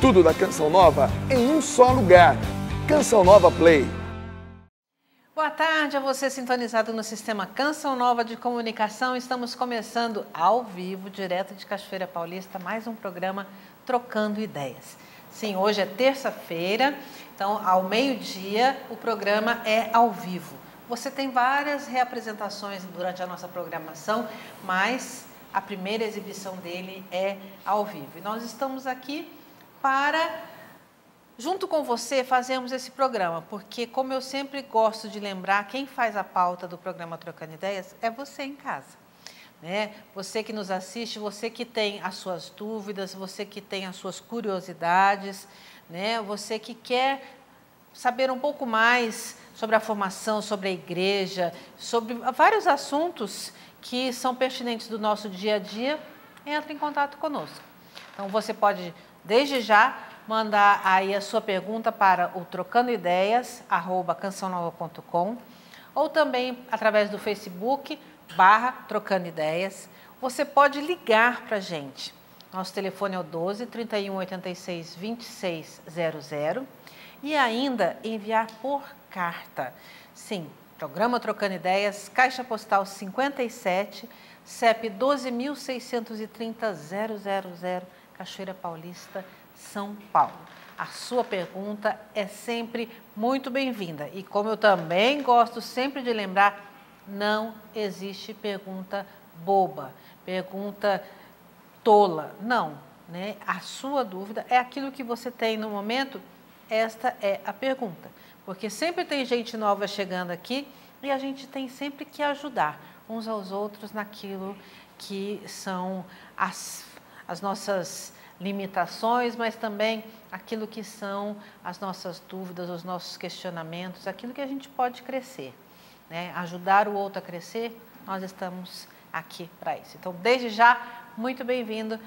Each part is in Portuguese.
Tudo da Canção Nova em um só lugar. Canção Nova Play. Boa tarde a você sintonizado no Sistema Canção Nova de Comunicação. Estamos começando ao vivo, direto de Cachoeira Paulista, mais um programa Trocando Ideias. Sim, hoje é terça-feira, então ao meio-dia o programa é ao vivo. Você tem várias reapresentações durante a nossa programação, mas a primeira exibição dele é ao vivo. E nós estamos aqui para, junto com você, fazermos esse programa, porque como eu sempre gosto de lembrar, quem faz a pauta do programa Trocando Ideias é você em casa. Né? Você que nos assiste, você que tem as suas dúvidas, você que tem as suas curiosidades, né? Você que quer saber um pouco mais sobre a formação, sobre a igreja, sobre vários assuntos que são pertinentes do nosso dia a dia, entre em contato conosco. Então você pode, desde já, mandar aí a sua pergunta para o trocandoideias@cançãonova.com ou também através do Facebook /Trocando Ideias. Você pode ligar para a gente. Nosso telefone é o 12 31 86 2600 e ainda enviar por carta. Sim, programa Trocando Ideias, Caixa Postal 57, CEP 12.630.000, Cachoeira Paulista, São Paulo. A sua pergunta é sempre muito bem-vinda. E como eu também gosto sempre de lembrar, não existe pergunta boba, pergunta tola. Não, né? A sua dúvida é aquilo que você tem no momento, esta é a pergunta. Porque sempre tem gente nova chegando aqui e a gente tem sempre que ajudar uns aos outros naquilo que são as nossas limitações, mas também aquilo que são as nossas dúvidas, os nossos questionamentos, aquilo que a gente pode crescer. Né? Ajudar o outro a crescer, nós estamos aqui para isso. Então, desde já, muito bem-vindo.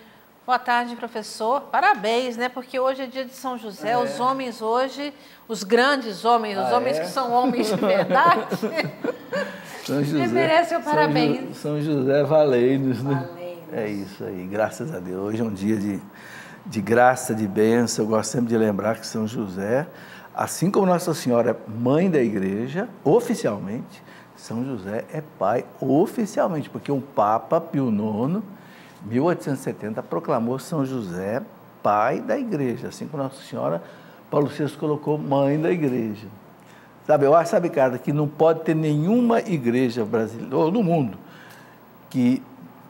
Boa tarde, professor. Parabéns, né? Porque hoje é dia de São José. Os homens hoje, os grandes homens, os homens que são homens de verdade, São José, merecem o parabéns. São José Valeiros, né? Valeiros. É isso aí, graças a Deus. Hoje é um dia de graça, de bênção. Eu gosto sempre de lembrar que São José, assim como Nossa Senhora é mãe da igreja, oficialmente, São José é pai oficialmente, porque o Papa Pio IX, 1870, proclamou São José pai da igreja, assim como Nossa Senhora, Paulo VI colocou mãe da igreja. Sabe, eu acho, cara, que não pode ter nenhuma igreja brasileira, ou no mundo, que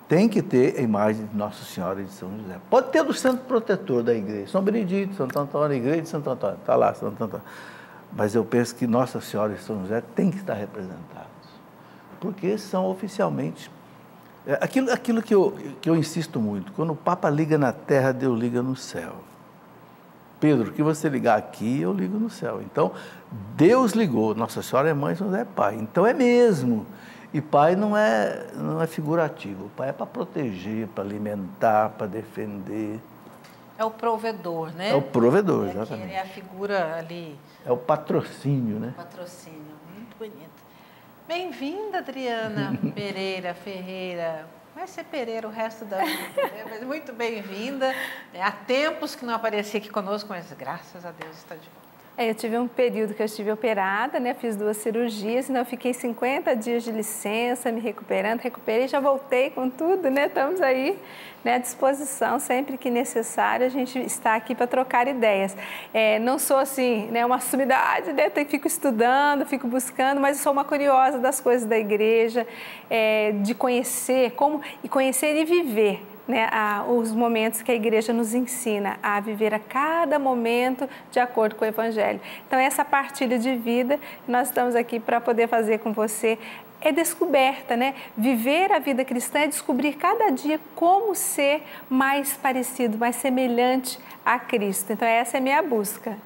tem que ter a imagem de Nossa Senhora e de São José. Pode ter do santo protetor da igreja, São Benedito, Santo Antônio, a igreja de Santo Antônio, está lá, Santo Antônio. Mas eu penso que Nossa Senhora e São José têm que estar representados, porque são oficialmente... Aquilo que eu insisto muito, quando o Papa liga na terra, Deus liga no céu. Pedro, que você ligar aqui, eu ligo no céu. Então, Deus ligou, Nossa Senhora é mãe, São José é pai. Então é mesmo. E pai não é figurativo, o pai é para proteger, para alimentar, para defender. É o provedor, né? É o provedor, exatamente. É a figura ali. É o patrocínio, né? Patrocínio, muito bonito. Bem-vinda, Adriana Pereira Ferreira. Vai ser Pereira o resto da vida, né? Mas muito bem-vinda. Há tempos que não aparecia aqui conosco, mas graças a Deus está de volta. Eu tive um período que eu estive operada, né? Fiz 2 cirurgias, então eu fiquei 50 dias de licença, me recuperei e já voltei com tudo, né? Estamos aí, né, à disposição, sempre que necessário, a gente está aqui para trocar ideias. Não sou assim, né, uma sumidade, né? Fico estudando, fico buscando, mas eu sou uma curiosa das coisas da igreja, de conhecer conhecer e viver, né, os momentos que a igreja nos ensina a viver a cada momento de acordo com o Evangelho. Então, essa partilha de vida, nós estamos aqui para poder fazer com você, é descoberta, né? Viver a vida cristã é descobrir cada dia como ser mais parecido, mais semelhante a Cristo. Então, essa é a minha busca.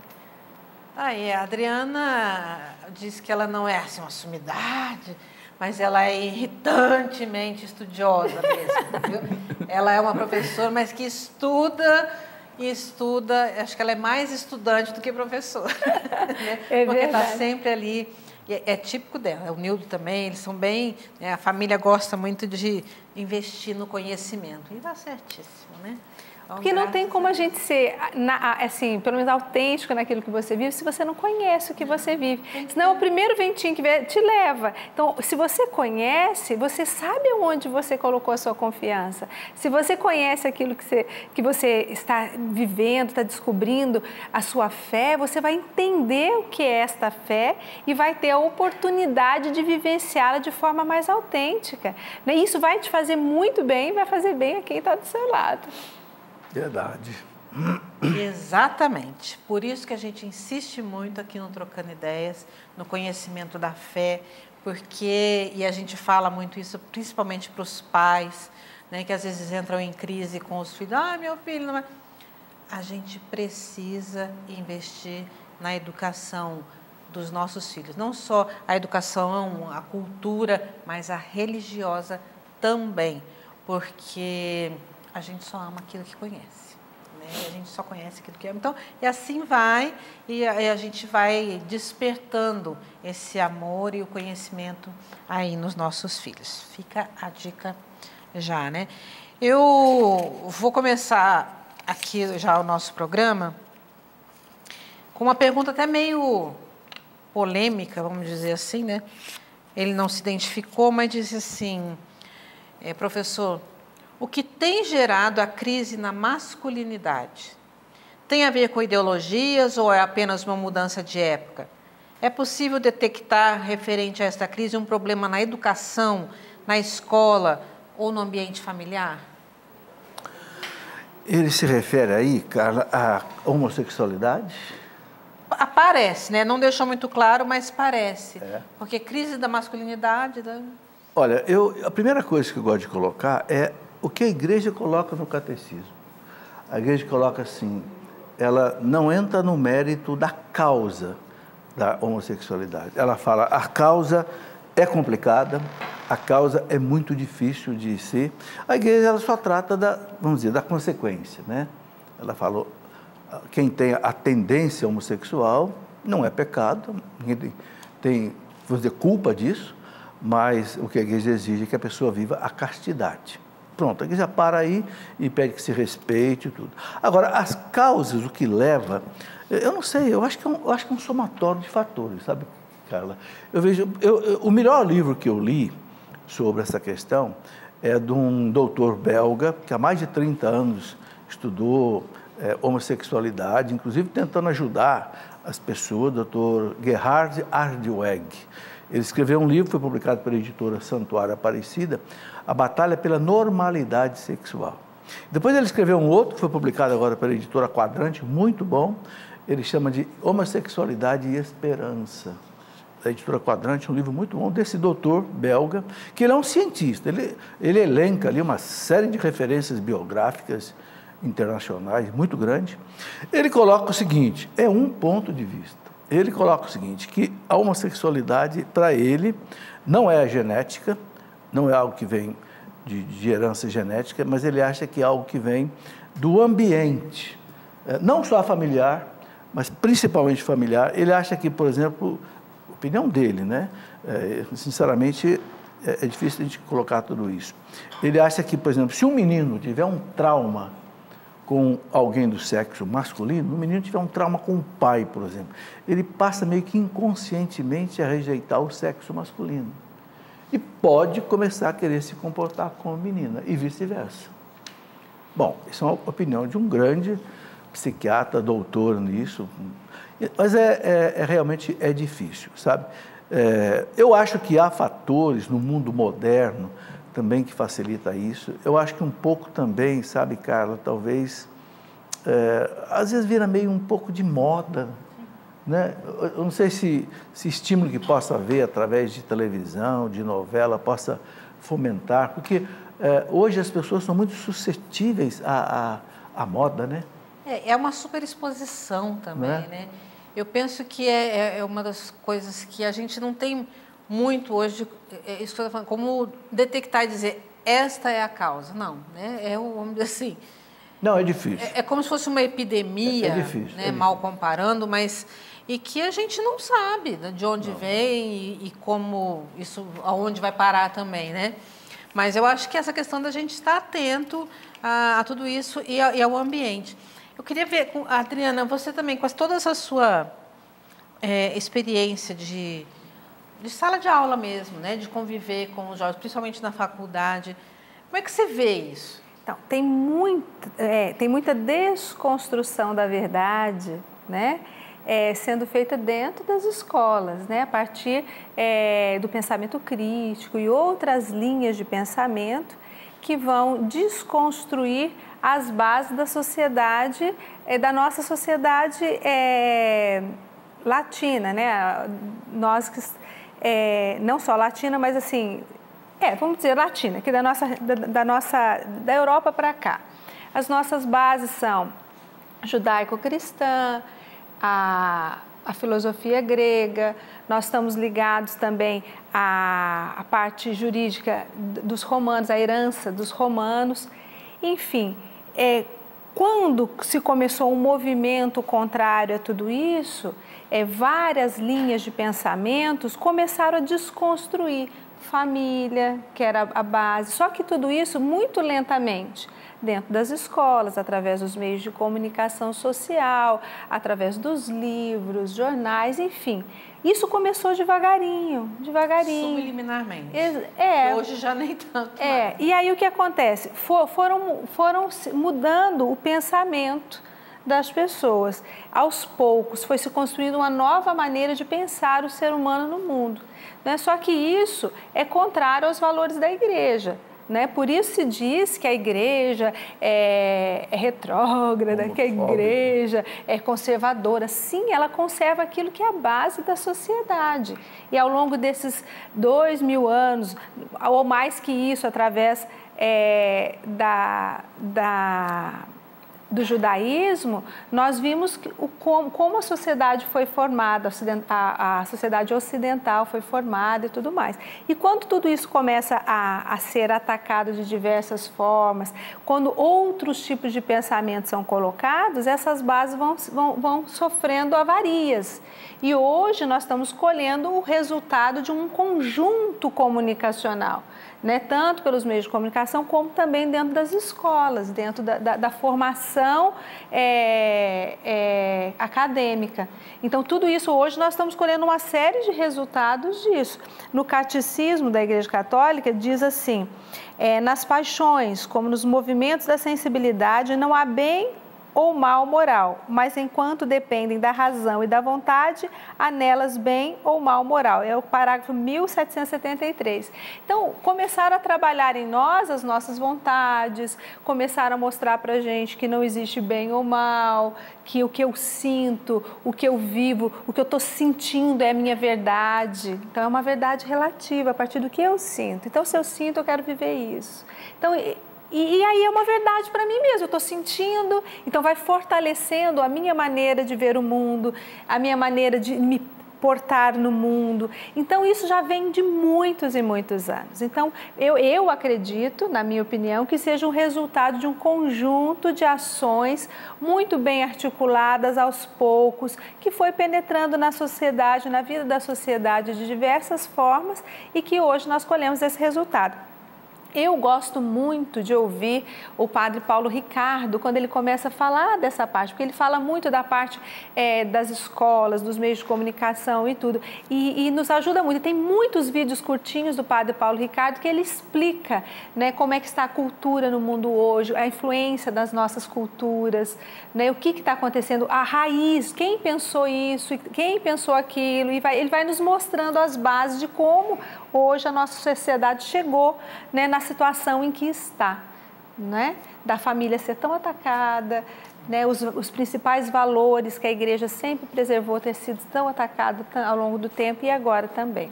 Aí, a Adriana disse que ela não é assim uma sumidade, mas ela é irritantemente estudiosa mesmo, viu? Ela é uma professora, mas que estuda, acho que ela é mais estudante do que professora, né? Porque está sempre ali, é típico dela, o Nildo também, eles são bem, né? A família gosta muito de investir no conhecimento, e dá certíssimo, né? Porque não tem como a gente ser, assim, pelo menos autêntico naquilo que você vive, se você não conhece o que você vive. Senão, o primeiro ventinho que vier te leva. Então, se você conhece, você sabe onde você colocou a sua confiança. Se você conhece aquilo que você está vivendo, está descobrindo a sua fé, você vai entender o que é esta fé e vai ter a oportunidade de vivenciá-la de forma mais autêntica. E isso vai te fazer muito bem e vai fazer bem a quem está do seu lado. Verdade. Exatamente. Por isso que a gente insiste muito aqui no Trocando Ideias, no conhecimento da fé, e a gente fala muito isso principalmente para os pais, né, que às vezes entram em crise com os filhos. Meu filho não vai... A gente precisa investir na educação dos nossos filhos. Não só a educação, a cultura, mas a religiosa também. Porque a gente só ama aquilo que conhece, né? A gente só conhece aquilo que ama. Então, e assim vai, e a gente vai despertando esse amor e o conhecimento aí nos nossos filhos. Fica a dica já, né? Eu vou começar aqui já o nosso programa com uma pergunta até meio polêmica, vamos dizer assim, né? Ele não se identificou, mas disse assim, professor, o que tem gerado a crise na masculinidade? Tem a ver com ideologias ou é apenas uma mudança de época? É possível detectar, referente a esta crise, um problema na educação, na escola ou no ambiente familiar? Ele se refere aí, Carla, à homossexualidade? Parece, né? Não deixou muito claro, mas parece. Porque crise da masculinidade... Olha, a primeira coisa que eu gosto de colocar é o que a igreja coloca no catecismo. A igreja coloca assim, ela não entra no mérito da causa da homossexualidade. Ela fala, a causa é complicada, a causa é muito difícil de ser. A igreja ela só trata da consequência, né? Ela falou, quem tem a tendência homossexual não é pecado, ninguém tem, vamos dizer, culpa disso, mas o que a igreja exige é que a pessoa viva a castidade. Pronto, a igreja para aí e pede que se respeite e tudo. Agora, as causas, o que leva, eu não sei, eu acho que é um somatório de fatores, sabe, Carla? O melhor livro que eu li sobre essa questão é de um doutor belga, que há mais de 30 anos estudou homossexualidade, inclusive tentando ajudar as pessoas, doutor Gerhard Hardweg. Ele escreveu um livro, foi publicado pela editora Santuário Aparecida, A Batalha pela Normalidade Sexual. Depois ele escreveu um outro, que foi publicado agora pela editora Quadrante, muito bom, ele chama de Homossexualidade e Esperança. Da editora Quadrante, um livro muito bom desse doutor belga, que ele é um cientista, ele elenca ali uma série de referências biográficas internacionais muito grande. Ele coloca o seguinte, é um ponto de vista. Ele coloca o seguinte, que a homossexualidade, para ele, não é a genética, não é algo que vem de herança genética, mas ele acha que é algo que vem do ambiente, não só familiar, mas principalmente familiar. Ele acha que, por exemplo, a opinião dele, né? Sinceramente, é difícil a gente colocar tudo isso. Ele acha que, por exemplo, se um menino tiver um trauma com alguém do sexo masculino, o menino tiver um trauma com o pai, por exemplo, ele passa meio que inconscientemente a rejeitar o sexo masculino. E pode começar a querer se comportar como menina, e vice-versa. Bom, isso é uma opinião de um grande psiquiatra, doutor nisso, mas realmente é difícil, sabe? Eu acho que há fatores no mundo moderno também que facilita isso. Eu acho que um pouco também, sabe, Carla, talvez, às vezes vira meio um pouco de moda, né? Eu não sei se estímulo que possa haver através de televisão, de novela, possa fomentar, porque hoje as pessoas são muito suscetíveis à moda, né? É uma superexposição também, né? Eu penso que é uma das coisas que a gente não tem muito hoje, isso que eu estou falando, como detectar e dizer, esta é a causa. Não, né? Vamos dizer assim... Não, é difícil. É como se fosse uma epidemia, difícil, né? Mal comparando, mas... E que a gente não sabe de onde vem e como isso, aonde vai parar também, né? Mas eu acho que essa questão da gente estar atento a tudo isso e ao ambiente. Eu queria ver, Adriana, você também, com toda essa sua experiência de sala de aula mesmo, né, de conviver com os jovens, principalmente na faculdade, como é que você vê isso? Então, tem muita desconstrução da verdade, né, sendo feita dentro das escolas, né, a partir do pensamento crítico e outras linhas de pensamento que vão desconstruir as bases da sociedade, da nossa sociedade latina, né? Nós que não só latina, mas assim, vamos dizer latina, que da Europa para cá. As nossas bases são judaico-cristã, a filosofia grega, nós estamos ligados também à parte jurídica dos romanos, à herança dos romanos, enfim, quando se começou um movimento contrário a tudo isso, várias linhas de pensamentos começaram a desconstruir família, que era a base, só que tudo isso muito lentamente, dentro das escolas, através dos meios de comunicação social, através dos livros, jornais, enfim. Isso começou devagarinho. Subliminarmente. Hoje já nem tanto. E aí o que acontece? Foram mudando o pensamento das pessoas. Aos poucos foi se construindo uma nova maneira de pensar o ser humano no mundo. Né? Só que isso é contrário aos valores da igreja. Né? Por isso se diz que a igreja é retrógrada, que a igreja é conservadora. Sim, ela conserva aquilo que é a base da sociedade. E ao longo desses 2000 anos, ou mais que isso, através do judaísmo, nós vimos como a sociedade foi formada, a sociedade ocidental foi formada e tudo mais. E quando tudo isso começa a ser atacado de diversas formas, quando outros tipos de pensamentos são colocados, essas bases vão sofrendo avarias. E hoje nós estamos colhendo o resultado de um conjunto comunicacional, né? Tanto pelos meios de comunicação, como também dentro das escolas, dentro da formação acadêmica. Então, tudo isso hoje nós estamos colhendo uma série de resultados disso. No Catecismo da Igreja Católica diz assim, nas paixões, como nos movimentos da sensibilidade, não há bem ou mal moral, mas enquanto dependem da razão e da vontade, há nelas bem ou mal moral. É o parágrafo 1773. Então, começaram a trabalhar em nós as nossas vontades, começaram a mostrar para a gente que não existe bem ou mal, que o que eu sinto, o que eu vivo, o que eu estou sentindo é a minha verdade. Então, é uma verdade relativa, a partir do que eu sinto. Então, se eu sinto, eu quero viver isso. Então, e aí é uma verdade para mim mesmo, eu estou sentindo, então vai fortalecendo a minha maneira de ver o mundo, a minha maneira de me portar no mundo. Então isso já vem de muitos e muitos anos. Então eu acredito, na minha opinião, que seja um resultado de um conjunto de ações muito bem articuladas aos poucos, que foi penetrando na sociedade, na vida da sociedade de diversas formas e que hoje nós colhemos esse resultado. Eu gosto muito de ouvir o padre Paulo Ricardo quando ele começa a falar dessa parte, porque ele fala muito da parte das escolas, dos meios de comunicação e tudo, e nos ajuda muito. Tem muitos vídeos curtinhos do padre Paulo Ricardo que ele explica, né, como é que está a cultura no mundo hoje, a influência das nossas culturas, né, o que está acontecendo, a raiz, quem pensou isso, quem pensou aquilo, e ele vai nos mostrando as bases de como hoje a nossa sociedade chegou, né, na situação em que está, né? Da família ser tão atacada, né? Os principais valores que a igreja sempre preservou ter sido tão atacados ao longo do tempo e agora também.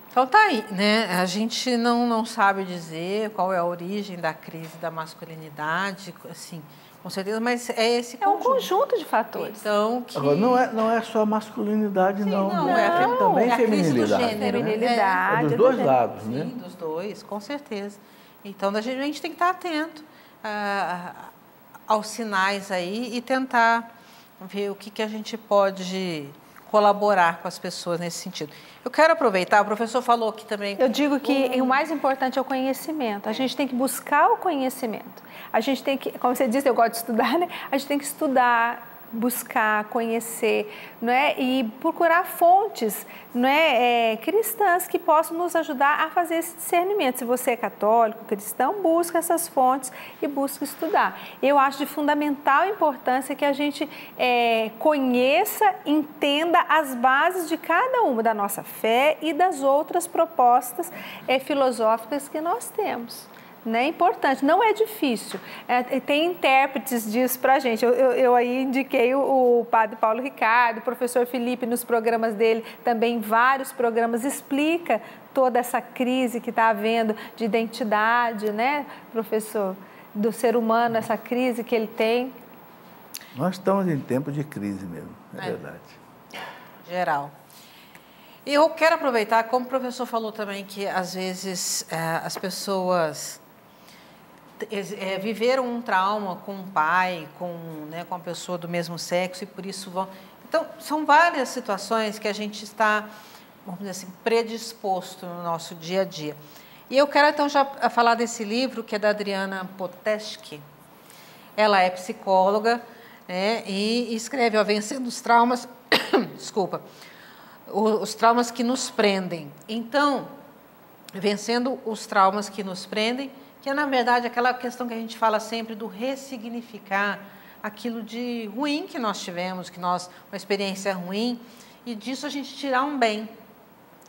Então tá aí, né? A gente não sabe dizer qual é a origem da crise da masculinidade, assim, com certeza, mas é esse conjunto. É um conjunto de fatores. Então, que... Agora, não é só masculinidade, não. é Também a crise do feminilidade. gênero, feminilidade. É dos dois lados, né? Sim, dos dois, com certeza. Então, a gente tem que estar atento aos sinais aí e tentar ver o que a gente pode colaborar com as pessoas nesse sentido. Eu quero aproveitar, o professor falou aqui também... Eu digo que o mais importante é o conhecimento. A gente tem que buscar o conhecimento. A gente tem que, como você disse, eu gosto de estudar, né? A gente tem que estudar, buscar, conhecer, não é? E procurar fontes, não é? Cristãs que possam nos ajudar a fazer esse discernimento. Se você é católico, cristão, busca essas fontes e busca estudar. Eu acho de fundamental importância que a gente conheça, entenda as bases de cada uma da nossa fé e das outras propostas filosóficas que nós temos. É importante, não é difícil. Tem intérpretes disso para a gente. Eu aí indiquei o padre Paulo Ricardo, o professor Felipe, nos programas dele, também vários programas, explica toda essa crise que está havendo de identidade, né, professor? Do ser humano, essa crise que ele tem. Nós estamos em tempo de crise mesmo, é verdade. Geral. E eu quero aproveitar, como o professor falou também, que às vezes as pessoas... viveram um trauma com um pai, com uma pessoa do mesmo sexo e por isso vão... Então, são várias situações que a gente está, vamos dizer assim, predisposto no nosso dia a dia. E eu quero, então, já falar desse livro, que é da Adriana Potesky. Ela é psicóloga, né, e escreve, Vencendo os Traumas... Desculpa. Os traumas que nos prendem. Então, vencendo os traumas que nos prendem, que é, na verdade, aquela questão que a gente fala sempre do ressignificar aquilo de ruim que nós tivemos, uma experiência ruim, e disso a gente tirar um bem.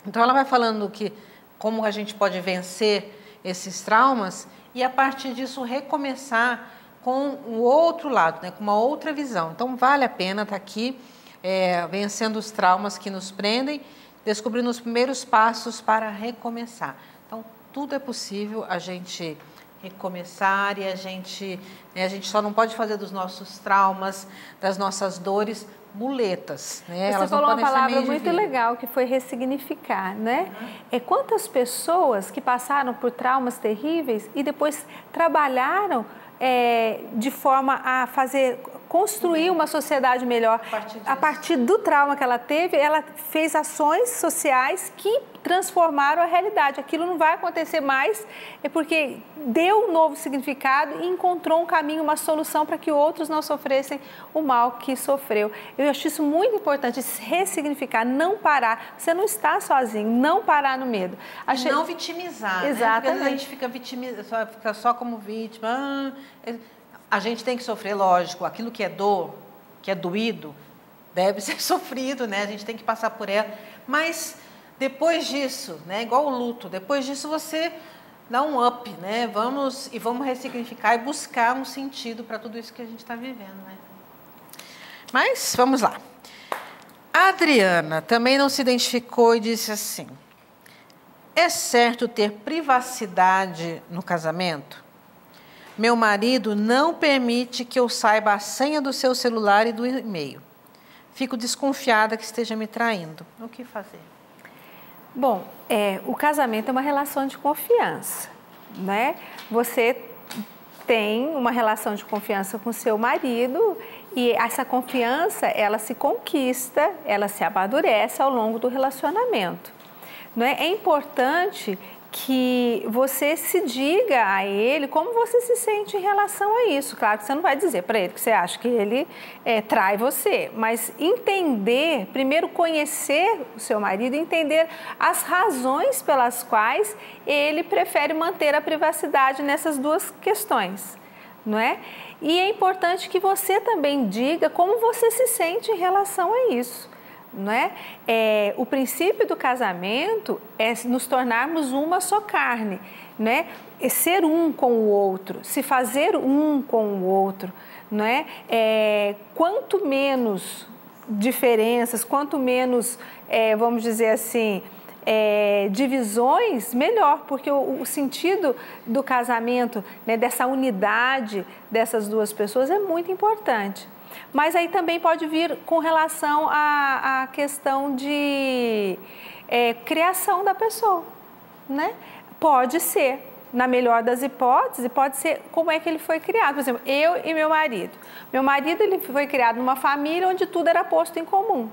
Então, ela vai falando que como a gente pode vencer esses traumas e, a partir disso, recomeçar com o outro lado, né, com uma outra visão. Então, vale a pena estar aqui, vencendo os traumas que nos prendem, descobrindo os primeiros passos para recomeçar. Então, tudo é possível a gente recomeçar e a gente só não pode fazer dos nossos traumas, das nossas dores, muletas. Né? Você falou uma palavra muito legal, que foi ressignificar, né? Quantas pessoas que passaram por traumas terríveis e depois trabalharam de forma a construir uma sociedade melhor. A partir do trauma que ela teve, ela fez ações sociais que transformaram a realidade. Aquilo não vai acontecer mais, porque deu um novo significado e encontrou um caminho, uma solução para que outros não sofressem o mal que sofreu. Eu acho isso muito importante, ressignificar, não parar. Você não está sozinho, não parar no medo. Não vitimizar, exatamente. Né? Porque a gente fica só como vítima. A gente tem que sofrer, lógico, aquilo que é dor, que é doído, deve ser sofrido, né? A gente tem que passar por ela. Mas depois disso, né? Igual o luto, depois disso você dá um up, né? Vamos ressignificar e buscar um sentido para tudo isso que a gente está vivendo, né? Mas vamos lá. A Adriana também não se identificou e disse assim: é certo ter privacidade no casamento? Meu marido não permite que eu saiba a senha do seu celular e do e-mail. Fico desconfiada que esteja me traindo. O que fazer? Bom, o casamento é uma relação de confiança, né? Você tem uma relação de confiança com seu marido e essa confiança, ela se conquista, ela se amadurece ao longo do relacionamento. Não é? É importante que você se diga a ele como você se sente em relação a isso. Claro que você não vai dizer para ele que você acha que ele trai você, mas entender, primeiro conhecer o seu marido, entender as razões pelas quais ele prefere manter a privacidade nessas duas questões, não é? E é importante que você também diga como você se sente em relação a isso. Não é? O princípio do casamento é nos tornarmos uma só carne, né? Ser um com o outro, se fazer um com o outro, não é? Quanto menos diferenças, quanto menos, vamos dizer assim, divisões, melhor, porque o sentido do casamento, né, dessa unidade dessas duas pessoas é muito importante. Mas aí também pode vir com relação à questão de criação da pessoa, né? Pode ser, na melhor das hipóteses, pode ser como é que ele foi criado. Por exemplo, eu e meu marido. Meu marido ele foi criado numa família onde tudo era posto em comum.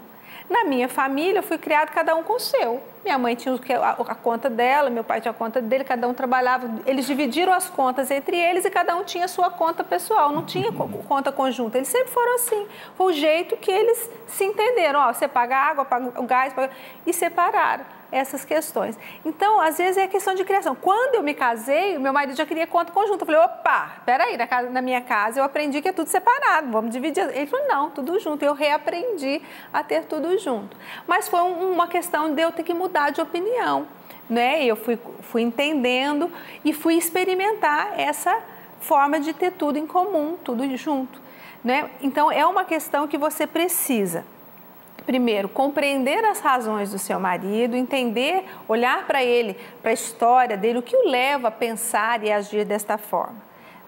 Na minha família, eu fui criado cada um com o seu. Minha mãe tinha a conta dela, meu pai tinha a conta dele, cada um trabalhava. Eles dividiram as contas entre eles e cada um tinha a sua conta pessoal, não tinha conta conjunta. Eles sempre foram assim. Foi o jeito que eles se entenderam. Ó, você paga a água, paga o gás, e separaram essas questões. Então, às vezes é questão de criação. Quando eu me casei, meu marido já queria conta conjunta. Eu falei, opa, peraí, na minha casa eu aprendi que é tudo separado, vamos dividir. Ele falou, não, tudo junto. Eu reaprendi a ter tudo junto. Mas foi uma questão de eu ter que mudar de opinião, né? Eu fui entendendo e fui experimentar essa forma de ter tudo em comum, tudo junto, né? Então, é uma questão que você precisa, primeiro, compreender as razões do seu marido, entender, olhar para ele, para a história dele, o que o leva a pensar e agir desta forma.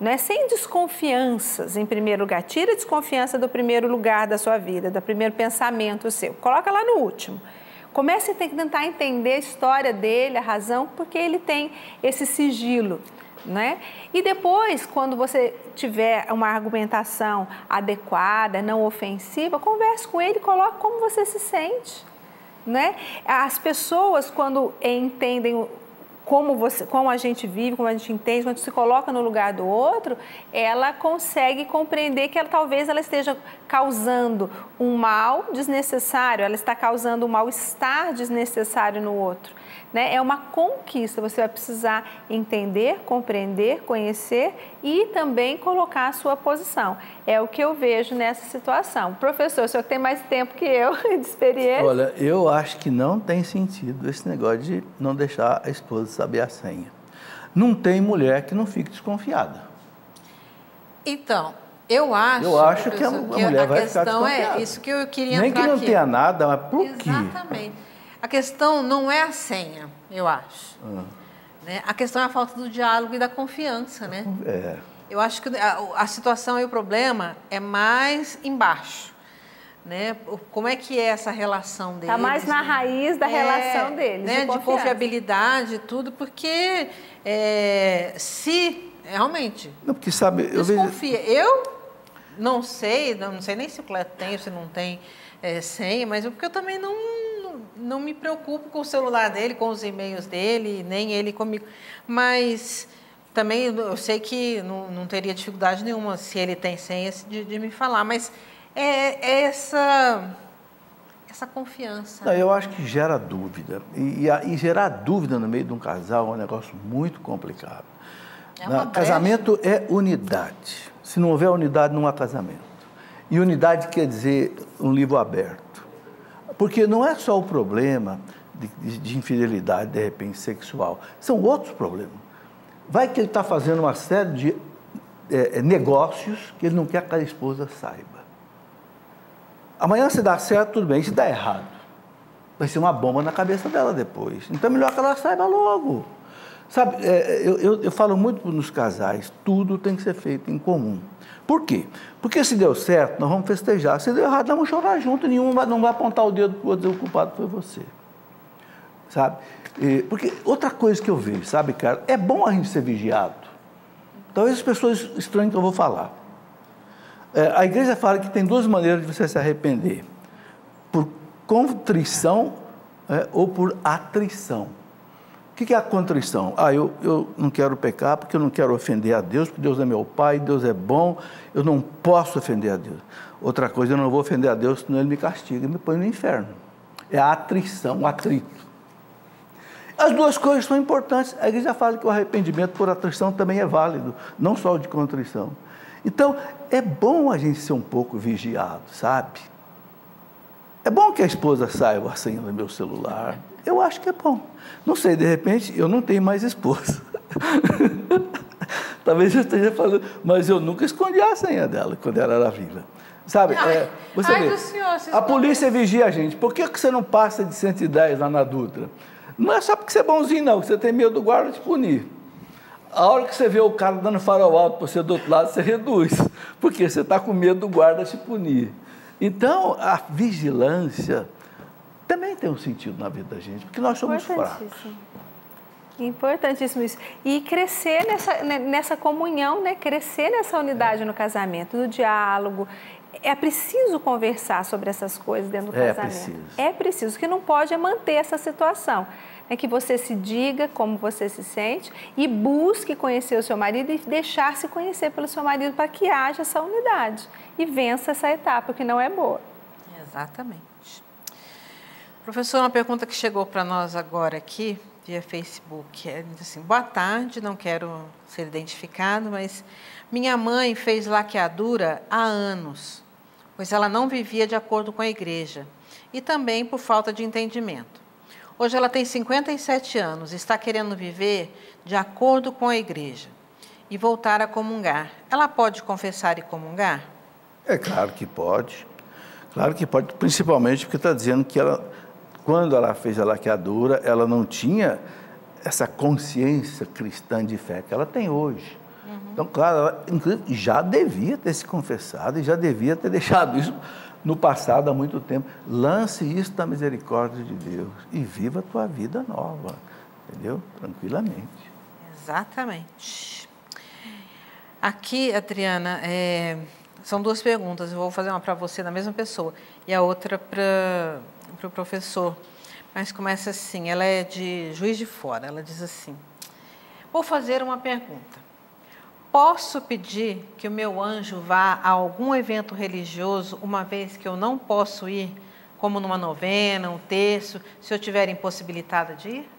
Não é sem desconfianças, em primeiro lugar. Tira a desconfiança do primeiro lugar da sua vida, do primeiro pensamento seu. Coloca lá no último. Comece a tentar entender a história dele, a razão, porque ele tem esse sigilo, né? E depois, quando você tiver uma argumentação adequada, não ofensiva, converse com ele, coloque como você se sente, né? As pessoas, quando entendem como a gente vive, como a gente entende, quando se coloca no lugar do outro, ela consegue compreender que talvez ela esteja causando um mal desnecessário, ela está causando um mal-estar desnecessário no outro, né? É uma conquista, você vai precisar entender, compreender, conhecer e também colocar a sua posição. É o que eu vejo nessa situação. Professor, o senhor que tem mais tempo que eu de experiência. Olha, eu acho que não tem sentido esse negócio de não deixar a esposa saber a senha. Não tem mulher que não fique desconfiada. Então, eu acho que a mulher vai ficar desconfiada. A questão é isso que eu queria entrar aqui. Nem que não tenha nada, mas por quê? Exatamente. A questão não é a senha, eu acho. Né? A questão é a falta do diálogo e da confiança, né? Eu acho que a situação e o problema é mais embaixo, né? Como é que é essa relação deles? Está mais na raiz da relação deles, né? De confiabilidade e tudo, porque se realmente... Não, porque sabe... Desconfia. Eu não sei nem se o Cleto tem ou se não tem senha, mas porque eu também não me preocupo com o celular dele, com os e-mails dele, nem ele comigo. Mas também eu sei que não teria dificuldade nenhuma se ele tem senha de me falar. Mas é essa confiança. Não, eu acho que gera dúvida. E gerar dúvida no meio de um casal é um negócio muito complicado. Casamento é unidade. Se não houver unidade, não há casamento. E unidade quer dizer um livro aberto. Porque não é só o problema de infidelidade, de repente, sexual. São outros problemas. Vai que ele está fazendo uma série de negócios que ele não quer que a esposa saiba. Amanhã, se dá certo, tudo bem. Se dá errado, vai ser uma bomba na cabeça dela depois. Então, é melhor que ela saiba logo. Sabe, eu falo muito nos casais, tudo tem que ser feito em comum. Por quê? Porque se deu certo, nós vamos festejar. Se deu errado, nós vamos chorar junto. Nenhum não vai apontar o dedo para o outro, o culpado foi você. Sabe? Porque outra coisa que eu vejo, sabe, cara, é bom a gente ser vigiado. Talvez as pessoas estranhem que eu vou falar. A igreja fala que tem duas maneiras de você se arrepender. Por contrição ou por atrição. O que é a contrição? Eu não quero pecar porque eu não quero ofender a Deus, porque Deus é meu Pai, Deus é bom, eu não posso ofender a Deus. Outra coisa, eu não vou ofender a Deus, senão Ele me castiga e me põe no inferno. É a atrição, o atrito. As duas coisas são importantes. A igreja fala que o arrependimento por atrição também é válido, não só o de contrição. Então, é bom a gente ser um pouco vigiado, sabe? É bom que a esposa saiba a senha do meu celular. Eu acho que é bom. Não sei, de repente, eu não tenho mais esposa. Talvez eu esteja falando, mas eu nunca escondi a senha dela quando ela era viva. Sabe, você vê, a polícia vigia a gente. Por que você não passa de 110 lá na Dutra? Não é só porque você é bonzinho, não, que você tem medo do guarda te punir. A hora que você vê o cara dando farol alto para você do outro lado, você reduz, porque você está com medo do guarda te punir. Então, a vigilância também tem um sentido na vida da gente, porque nós somos fracos. Importantíssimo isso. E crescer nessa comunhão, né? Crescer nessa unidade no casamento, no diálogo, é preciso conversar sobre essas coisas dentro do casamento. É preciso. O que não pode é manter essa situação. É que você se diga como você se sente e busque conhecer o seu marido e deixar-se conhecer pelo seu marido para que haja essa unidade e vença essa etapa que não é boa. Exatamente. Professor, uma pergunta que chegou para nós agora aqui via Facebook. Ele diz assim: boa tarde, não quero ser identificado, mas minha mãe fez laqueadura há anos, pois ela não vivia de acordo com a igreja e também por falta de entendimento. Hoje ela tem 57 anos, está querendo viver de acordo com a igreja e voltar a comungar. Ela pode confessar e comungar? É claro que pode. Claro que pode, principalmente porque está dizendo que ela, quando ela fez a laqueadura, ela não tinha essa consciência cristã de fé que ela tem hoje. Então, claro, ela inclusive, já devia ter se confessado e já devia ter deixado isso no passado há muito tempo. Lance isso da misericórdia de Deus e viva a tua vida nova, entendeu? Tranquilamente. Exatamente. Aqui, Adriana, são duas perguntas. Eu vou fazer uma para você, da mesma pessoa, e a outra para o professor. Mas começa assim, ela é de Juiz de Fora. Ela diz assim: vou fazer uma pergunta. Posso pedir que o meu anjo vá a algum evento religioso, uma vez que eu não posso ir, como numa novena, um terço, se eu estiver impossibilitada de ir?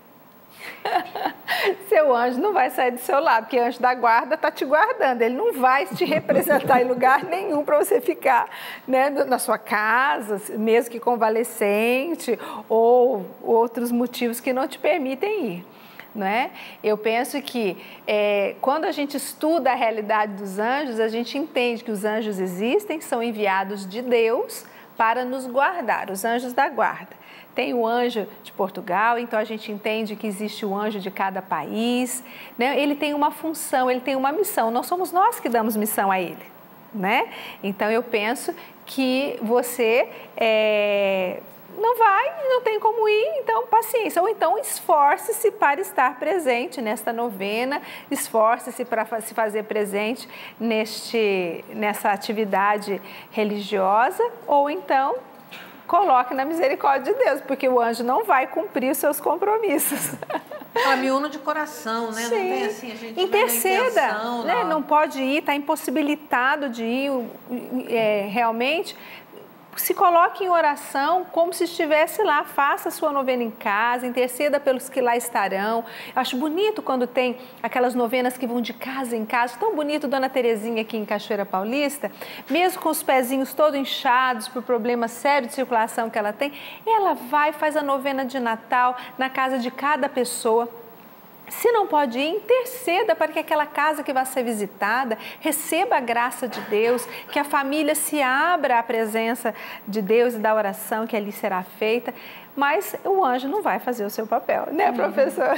Seu anjo não vai sair do seu lado, porque o anjo da guarda está te guardando. Ele não vai te representar em lugar nenhum para você ficar, né, na sua casa, mesmo que convalescente, ou outros motivos que não te permitem ir. Não é? Eu penso que quando a gente estuda a realidade dos anjos, a gente entende que os anjos existem, são enviados de Deus para nos guardar, os anjos da guarda. Tem o anjo de Portugal, então a gente entende que existe o anjo de cada país, né? Ele tem uma função, ele tem uma missão, não somos nós que damos missão a ele, né? Então eu penso que você não tem como ir, então paciência. Ou então esforce-se para estar presente nesta novena, esforce-se para se fazer presente nessa atividade religiosa, ou então coloque na misericórdia de Deus, porque o anjo não vai cumprir os seus compromissos. Ela me une de coração, né? Sim. Não tem assim, a gente interceda, intenção, né? Não pode ir, está impossibilitado de ir, realmente. Se coloque em oração como se estivesse lá, faça a sua novena em casa, interceda pelos que lá estarão. Eu acho bonito quando tem aquelas novenas que vão de casa em casa, tão bonito, Dona Terezinha aqui em Cachoeira Paulista, mesmo com os pezinhos todos inchados por problema sério de circulação que ela tem, ela vai e faz a novena de Natal na casa de cada pessoa. Se não pode ir, interceda para que aquela casa que vai ser visitada receba a graça de Deus, que a família se abra à presença de Deus e da oração que ali será feita. Mas o anjo não vai fazer o seu papel, né, professor?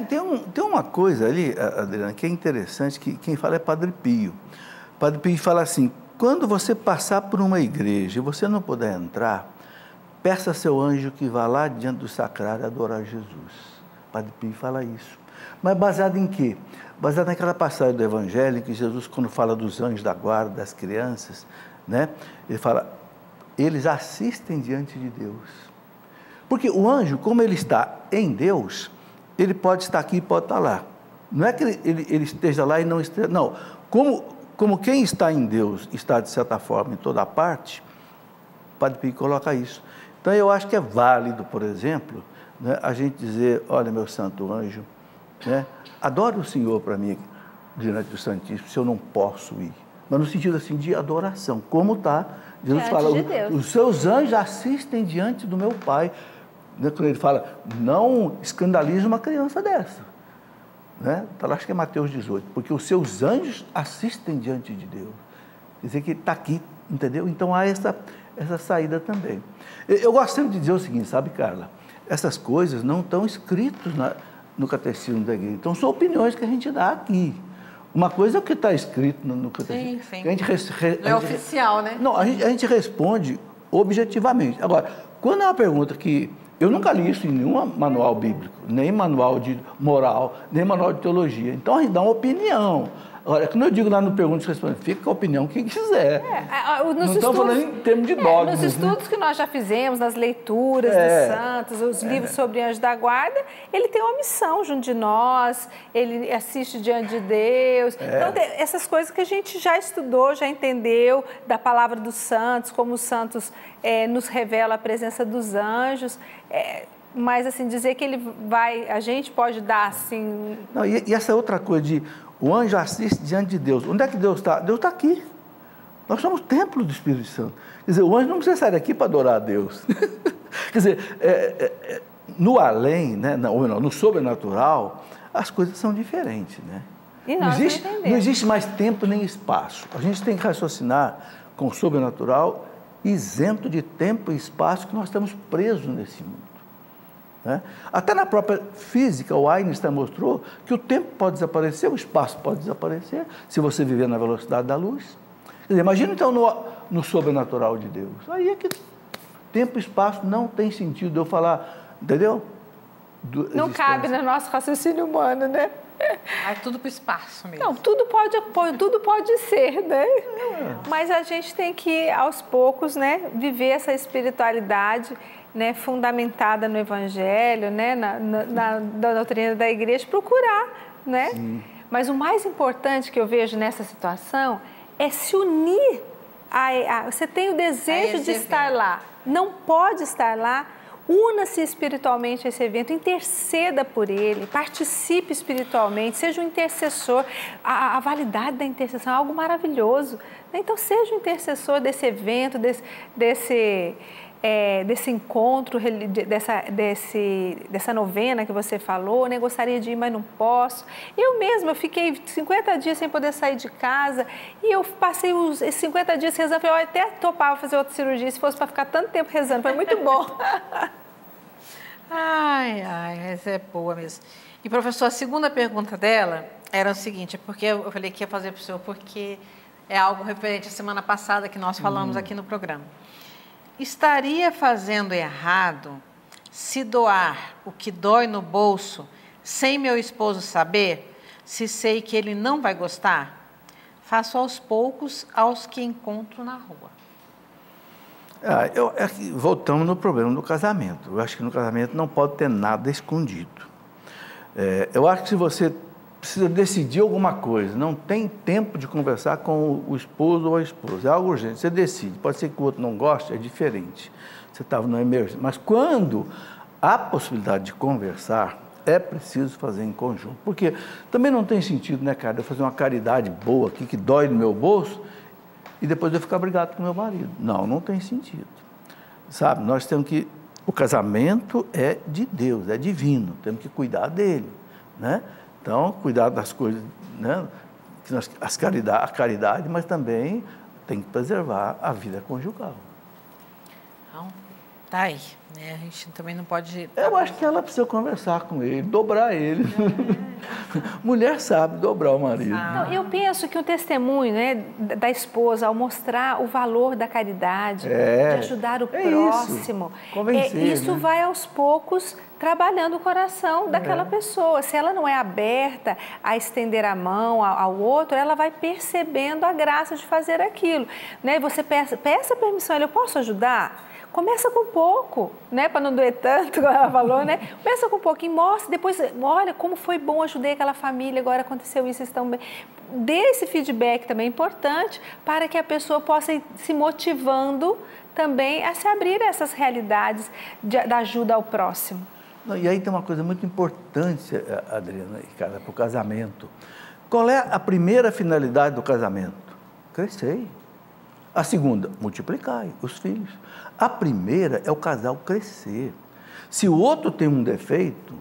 Tem uma coisa ali, Adriana, que é interessante, que quem fala é Padre Pio. Padre Pio fala assim: quando você passar por uma igreja e você não puder entrar, peça a seu anjo que vá lá diante do sacrário adorar Jesus. Padre Pio fala isso. Mas baseado em quê? Baseado naquela passagem do Evangelho em que Jesus, quando fala dos anjos da guarda, das crianças, né? Ele fala, eles assistem diante de Deus. Porque o anjo, como ele está em Deus, ele pode estar aqui e pode estar lá. Não é que ele esteja lá e não esteja... Não, como quem está em Deus está, de certa forma, em toda parte, o Padre Pio coloca isso. Então, eu acho que é válido, por exemplo, né, a gente dizer, olha, meu santo anjo, né, adore o Senhor para mim, diante do Santíssimo, se eu não posso ir. Mas no sentido assim de adoração, como está, Jesus fala, os seus anjos assistem diante do meu Pai. Né, quando ele fala, não escandalize uma criança dessa. Né? Então, acho que é Mateus 18, porque os seus anjos assistem diante de Deus. Quer dizer que ele está aqui, entendeu? Então há essa saída também. Eu gosto sempre de dizer o seguinte, sabe, Carla? Essas coisas não estão escritas no catecismo da igreja. Então, são opiniões que a gente dá aqui. Uma coisa é o que está escrito no catecismo. Sim. Que a gente não é oficial, né? Não, a gente responde objetivamente. Agora, quando é uma pergunta que... Eu nunca li isso em nenhum manual bíblico, nem manual de moral, nem manual de teologia. Então, a gente dá uma opinião. Olha, quando eu digo lá no Perguntas e Respostas, fica com a opinião quem quiser. Não estamos falando em termos de dogmas. Nos estudos que nós já fizemos, nas leituras dos santos, os livros sobre anjo da guarda, ele tem uma missão junto de nós, ele assiste diante de Deus. Então, essas coisas que a gente já estudou, já entendeu, da palavra dos santos, como os santos nos revelam a presença dos anjos. Mas, assim, dizer que a gente pode dar, assim... Não, e essa outra coisa de o anjo assiste diante de Deus. Onde é que Deus está? Deus está aqui. Nós somos templo do Espírito Santo. Quer dizer, o anjo não precisa sair daqui para adorar a Deus. Quer dizer, no além, né, no sobrenatural, as coisas são diferentes, né? E nós não existe mais tempo nem espaço. A gente tem que raciocinar com o sobrenatural isento de tempo e espaço, que nós estamos presos nesse mundo. Né? Até na própria física, o Einstein mostrou que o tempo pode desaparecer, o espaço pode desaparecer, se você viver na velocidade da luz. Quer dizer, imagina então no sobrenatural de Deus. Aí é que tempo e espaço não tem sentido eu falar, entendeu? Não cabe no nosso raciocínio humano, né? Vai tudo para o espaço mesmo. Não, tudo pode ser, né? Mas a gente tem que, aos poucos, né, viver essa espiritualidade, né, fundamentada no Evangelho, né, na doutrina da igreja, procurar, né? Sim. Mas o mais importante que eu vejo nessa situação é se unir. Você tem o desejo de estar lá, não pode estar lá, una-se espiritualmente a esse evento, interceda por ele, participe espiritualmente, seja um intercessor. A validade da intercessão é algo maravilhoso. Então, seja um intercessor desse evento, desse encontro, dessa novena que você falou, né? Gostaria de ir, mas não posso. Eu mesma, eu fiquei 50 dias sem poder sair de casa e eu passei esses 50 dias rezando. Eu até topava fazer outra cirurgia se fosse para ficar tanto tempo rezando. Foi muito bom. Ai, essa é boa mesmo. E, professor, a segunda pergunta dela era o seguinte, porque eu falei que ia fazer para o senhor, porque é algo referente à semana passada que nós falamos aqui no programa. Estaria fazendo errado se doar o que dói no bolso sem meu esposo saber, se sei que ele não vai gostar? Faço aos poucos aos que encontro na rua. Voltamos no problema do casamento. Eu acho que no casamento não pode ter nada escondido. Eu acho que se você precisa decidir alguma coisa, não tem tempo de conversar com o esposo ou a esposa, é algo urgente, você decide. Pode ser que o outro não goste, é diferente. Você estava numa emergência. Mas quando há possibilidade de conversar, é preciso fazer em conjunto. Porque também não tem sentido, né, cara, eu fazer uma caridade boa aqui, que dói no meu bolso, e depois eu ficar brigado com meu marido. Não tem sentido. Sabe, nós temos que... O casamento é de Deus, é divino, temos que cuidar dele, né? Então, cuidar das coisas, né? A caridade, mas também tem que preservar a vida conjugal. Então, tá aí, né? A gente também não pode... Eu acho que ela precisa conversar com ele, dobrar ele. Mulher sabe dobrar o marido. Não, eu penso que o testemunho, né, da esposa, ao mostrar o valor da caridade, de ajudar o próximo, isso né? Vai aos poucos trabalhando o coração daquela pessoa. Se ela não é aberta a estender a mão ao outro, ela vai percebendo a graça de fazer aquilo. Né? Você peça permissão, eu posso ajudar? Começa com pouco, né? Para não doer tanto, como ela falou, né? Começa com pouco e mostra, depois, olha como foi bom, ajudei aquela família, agora aconteceu isso, estão bem. Dê esse feedback também importante para que a pessoa possa ir se motivando também a se abrir a essas realidades da ajuda ao próximo. E aí tem uma coisa muito importante, Adriana, cara, para o casamento. Qual é a primeira finalidade do casamento? Crescer. A segunda, multiplicai os filhos. A primeira é o casal crescer. Se o outro tem um defeito,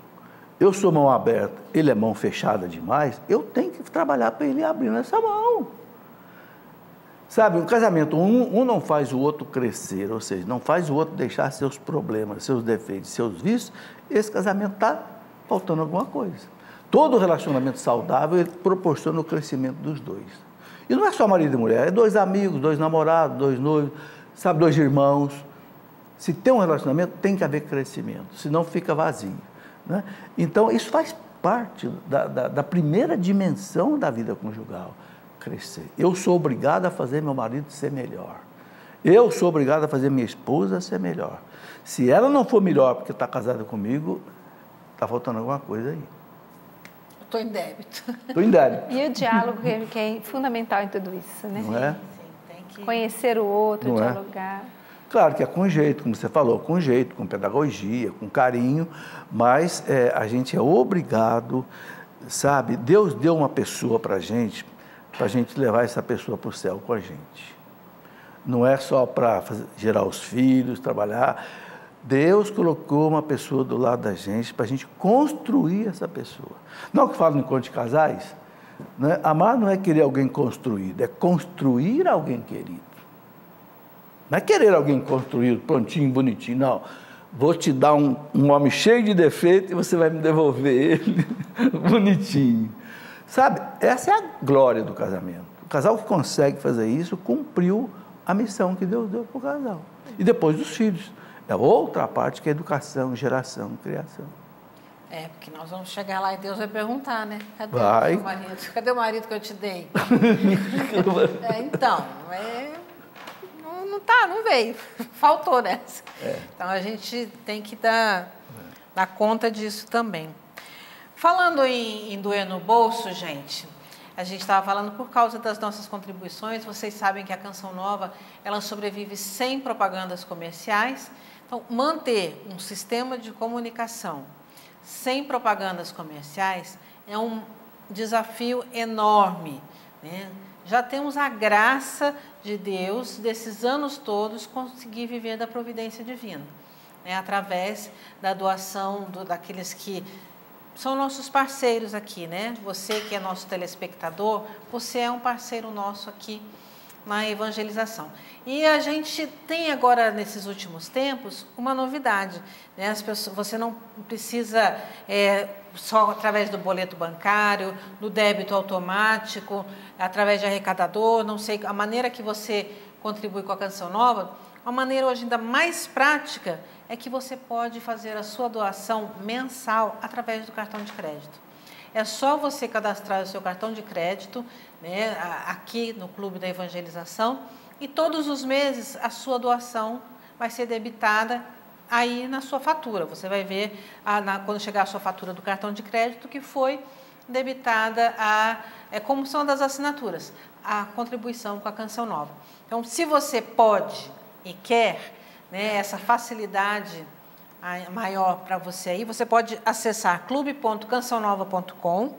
eu sou mão aberta, ele é mão fechada demais, eu tenho que trabalhar para ele abrir essa mão. Sabe, um casamento, um não faz o outro crescer, ou seja, não faz o outro deixar seus problemas, seus defeitos, seus vícios, esse casamento está faltando alguma coisa. Todo relacionamento saudável ele proporciona o crescimento dos dois. E não é só marido e mulher, é dois amigos, dois namorados, dois noivos, sabe, dois irmãos. Se tem um relacionamento, tem que haver crescimento, senão fica vazio. Né? Então, isso faz parte da primeira dimensão da vida conjugal, crescer. Eu sou obrigado a fazer meu marido ser melhor. Eu sou obrigado a fazer minha esposa ser melhor. Se ela não for melhor porque está casada comigo, está faltando alguma coisa aí. Estou em débito. Estou em débito. E o diálogo que é fundamental em tudo isso, né? Não é? Sim, tem que... Conhecer o outro, Não é? dialogar. Claro que é com jeito, como você falou, com jeito, com pedagogia, com carinho, mas a gente é obrigado, sabe? Deus deu uma pessoa para a gente levar essa pessoa para o céu com a gente. Não é só para gerar os filhos, trabalhar. Deus colocou uma pessoa do lado da gente para a gente construir essa pessoa. Não que falo no encontro de casais, né? Amar não é querer alguém construído, é construir alguém querido. Não é querer alguém construído, prontinho, bonitinho, não. Vou te dar um homem cheio de defeito e você vai me devolver ele bonitinho. Sabe, essa é a glória do casamento. O casal que consegue fazer isso cumpriu a missão que Deus deu para o casal. E depois dos filhos. É outra parte que é educação, geração, criação. Porque nós vamos chegar lá e Deus vai perguntar, né? Cadê Vai. o marido? Cadê o marido que eu te dei? Não veio. Faltou nessa. Então, a gente tem que dar conta disso também. Falando em doer no bolso, gente, a gente estava falando por causa das nossas contribuições. Vocês sabem que a Canção Nova, ela sobrevive sem propagandas comerciais. Então, manter um sistema de comunicação sem propagandas comerciais é um desafio enorme, né? Já temos a graça de Deus, desses anos todos, conseguir viver da providência divina, né? Através da doação daqueles que são nossos parceiros aqui, né? Você que é nosso telespectador, você é um parceiro nosso aqui na evangelização. E a gente tem agora, nesses últimos tempos, uma novidade, né? Você não precisa só através do boleto bancário, do débito automático, através de arrecadador, não sei, a maneira que você contribui com a Canção Nova, uma maneira hoje ainda mais prática é que você pode fazer a sua doação mensal através do cartão de crédito. É só você cadastrar o seu cartão de crédito, né, aqui no Clube da Evangelização, e todos os meses a sua doação vai ser debitada aí na sua fatura. Você vai ver, quando chegar a sua fatura do cartão de crédito, que foi debitada como são das assinaturas, a contribuição com a Canção Nova. Então, se você pode e quer, né, essa facilidade maior para você aí, você pode acessar clube.cançãonova.com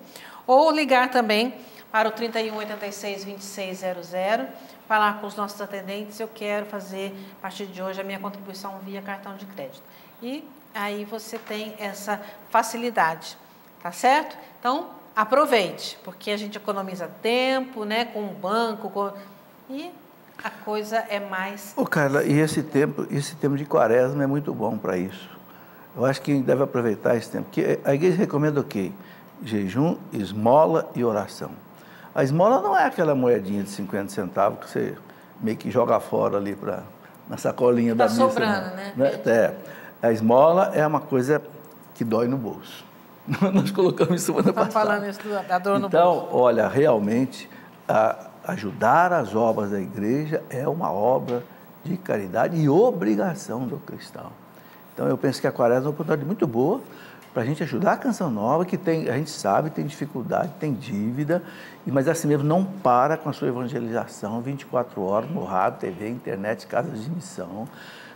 ou ligar também para o 31 86 26 00, falar com os nossos atendentes: eu quero fazer, a partir de hoje, a minha contribuição via cartão de crédito. E aí você tem essa facilidade, tá certo? Então, aproveite, porque a gente economiza tempo, né, com o banco, e a coisa é mais... Carla, e esse tempo de quaresma é muito bom para isso. Eu acho que deve aproveitar esse tempo, porque a igreja recomenda o quê? Jejum, esmola e oração. A esmola não é aquela moedinha de 50 centavos que você meio que joga fora ali na sacolinha da missa. Está sobrando, né? A esmola é uma coisa que dói no bolso. Nós colocamos isso semana passada. Estamos falando isso da dor no bolso. Então, olha, realmente, ajudar as obras da igreja é uma obra de caridade e obrigação do cristão. Então, eu penso que a quaresma é uma oportunidade muito boa para a gente ajudar a Canção Nova, que a gente sabe, tem dificuldade, tem dívida, mas assim mesmo não para com a sua evangelização 24 horas no rádio, TV, internet, casas de missão.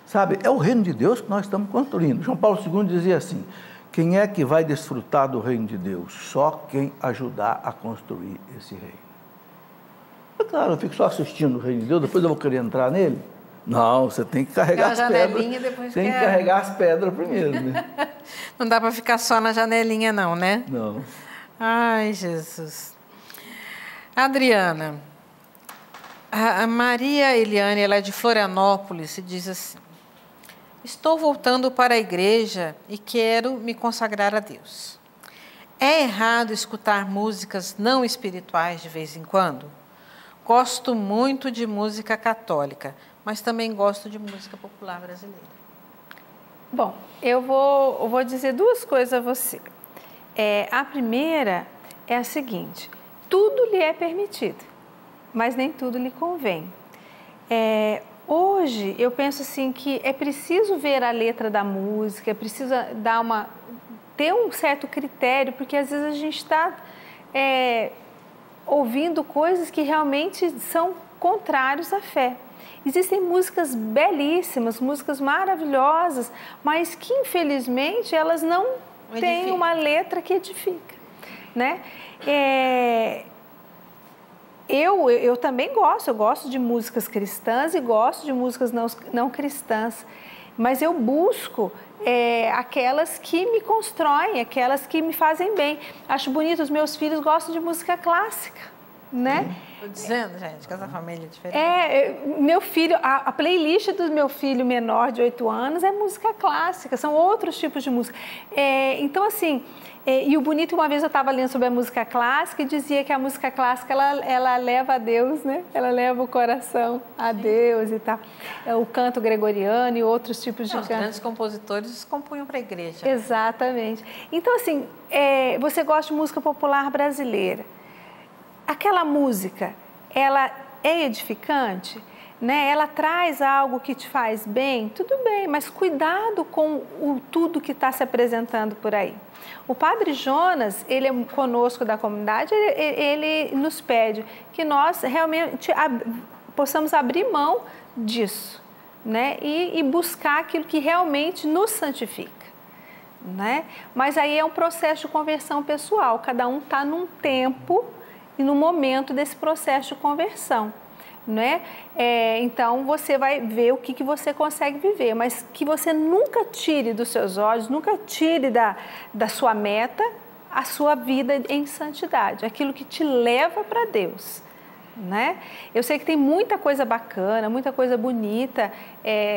Sabe, é o reino de Deus que nós estamos construindo. João Paulo II dizia assim: quem é que vai desfrutar do reino de Deus? Só quem ajudar a construir esse reino. Claro, eu fico só assistindo o reino de Deus, depois eu vou querer entrar nele? Não, você tem que carregar as pedras. Tem que carregar as pedras primeiro, né? Não dá para ficar só na janelinha, não, né? Não. Ai, Jesus. Adriana, a Maria Eliane, ela é de Florianópolis, e diz assim: estou voltando para a igreja e quero me consagrar a Deus. É errado escutar músicas não espirituais de vez em quando? Gosto muito de música católica, mas também gosto de música popular brasileira. Bom, eu vou dizer duas coisas a você. A primeira é a seguinte: tudo lhe é permitido, mas nem tudo lhe convém. Hoje, eu penso assim que é preciso ver a letra da música, é preciso ter um certo critério, porque às vezes a gente está ouvindo coisas que realmente são contrários à fé. Existem músicas belíssimas, músicas maravilhosas, mas que infelizmente elas não têm uma letra que edifica, né? Eu também gosto de músicas cristãs e gosto de músicas não cristãs, mas eu busco aquelas que me constroem, aquelas que me fazem bem. Acho bonito, os meus filhos gostam de música clássica, né? Estou dizendo, gente, que essa família é diferente. Meu filho, a playlist do meu filho menor de 8 anos é música clássica, são outros tipos de música. Então, assim, e o bonito, uma vez eu estava lendo sobre a música clássica e dizia que a música clássica, ela leva a Deus, né? Ela leva o coração a Deus e tal. O canto gregoriano e outros tipos de canto. Os grandes compositores compunham para a igreja. Exatamente. Então, assim, você gosta de música popular brasileira. Aquela música, ela é edificante, né? Ela traz algo que te faz bem, tudo bem, mas cuidado com tudo que está se apresentando por aí. O Padre Jonas, ele é conosco da comunidade, ele nos pede que nós realmente possamos abrir mão disso, né? E buscar aquilo que realmente nos santifica, né? Mas aí é um processo de conversão pessoal, cada um está num tempo e no momento desse processo de conversão, né? Então, você vai ver o que você consegue viver, mas que você nunca tire dos seus olhos, nunca tire da sua meta a sua vida em santidade, aquilo que te leva para Deus, né? Eu sei que tem muita coisa bacana, muita coisa bonita,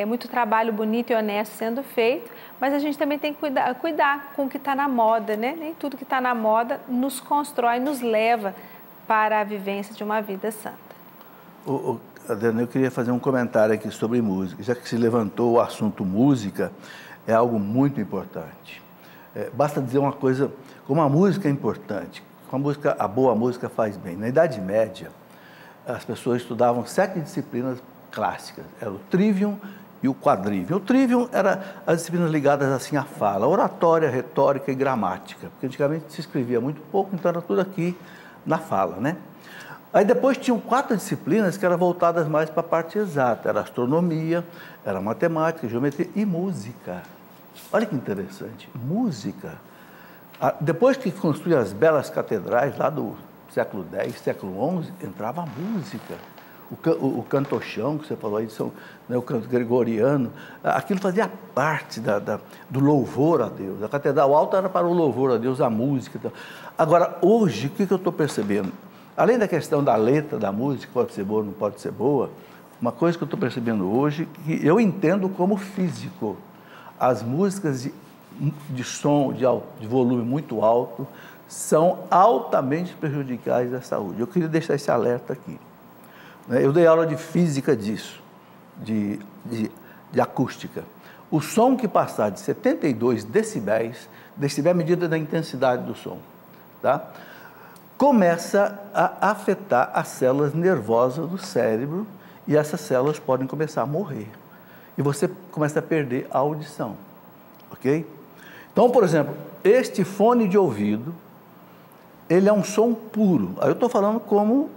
muito trabalho bonito e honesto sendo feito, mas a gente também tem que cuidar com o que está na moda, né? Nem tudo que está na moda nos constrói, nos leva para a vivência de uma vida santa. Adriana, eu queria fazer um comentário aqui sobre música. Já que se levantou o assunto música, é algo muito importante. Basta dizer uma coisa, como a música é importante, a boa música faz bem. Na Idade Média, as pessoas estudavam 7 disciplinas clássicas. Era o trivium e o quadrivium. O trivium era as disciplinas ligadas assim à fala, oratória, retórica e gramática, porque antigamente se escrevia muito pouco, então era tudo aqui na fala, né? Aí depois tinham 4 disciplinas que eram voltadas mais para a parte exata. Era astronomia, era matemática, geometria e música. Olha que interessante, música. Depois que construíram as belas catedrais lá do século X, século XI, entrava a música. O cantochão, que você falou aí, o canto gregoriano, aquilo fazia parte do louvor a Deus. A catedral alta era para o louvor a Deus, a música. Então. Agora, hoje, o que eu estou percebendo? Além da questão da letra da música, pode ser boa ou não pode ser boa, uma coisa que eu estou percebendo hoje, que eu entendo como físico, as músicas de som, de volume muito alto, são altamente prejudiciais à saúde. Eu queria deixar esse alerta aqui. Eu dei aula de física disso, de acústica. O som que passar de 72 decibéis, decibel é a medida da intensidade do som, tá? Começa a afetar as células nervosas do cérebro e essas células podem começar a morrer. E você começa a perder a audição, ok? Então, por exemplo, este fone de ouvido, ele é um som puro. Aí eu estou falando como,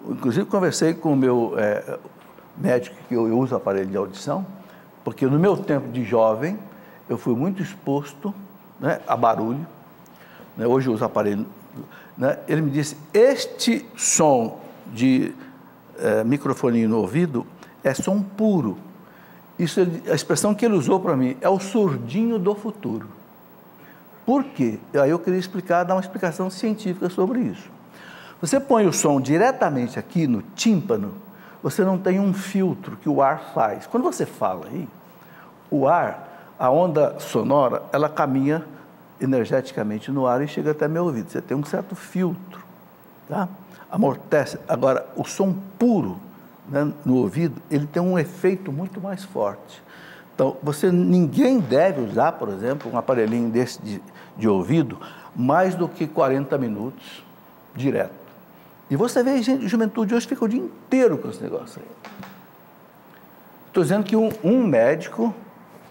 inclusive conversei com o meu médico, que eu uso aparelho de audição, porque no meu tempo de jovem, eu fui muito exposto, né, a barulho, né, hoje eu uso aparelho, né, ele me disse, este som de microfone no ouvido é som puro. Isso, a expressão que ele usou para mim é o surdinho do futuro. Por quê? Aí eu queria dar uma explicação científica sobre isso. Você põe o som diretamente aqui no tímpano, você não tem um filtro que o ar faz. Quando você fala aí, o ar, a onda sonora, ela caminha energeticamente no ar e chega até meu ouvido. Você tem um certo filtro, tá? Amortece. Agora, o som puro, né, no ouvido, ele tem um efeito muito mais forte. Então, ninguém deve usar, por exemplo, um aparelhinho desse de ouvido mais do que 40 minutos direto. E você vê juventude hoje fica o dia inteiro com esse negócio aí. Estou dizendo que um médico,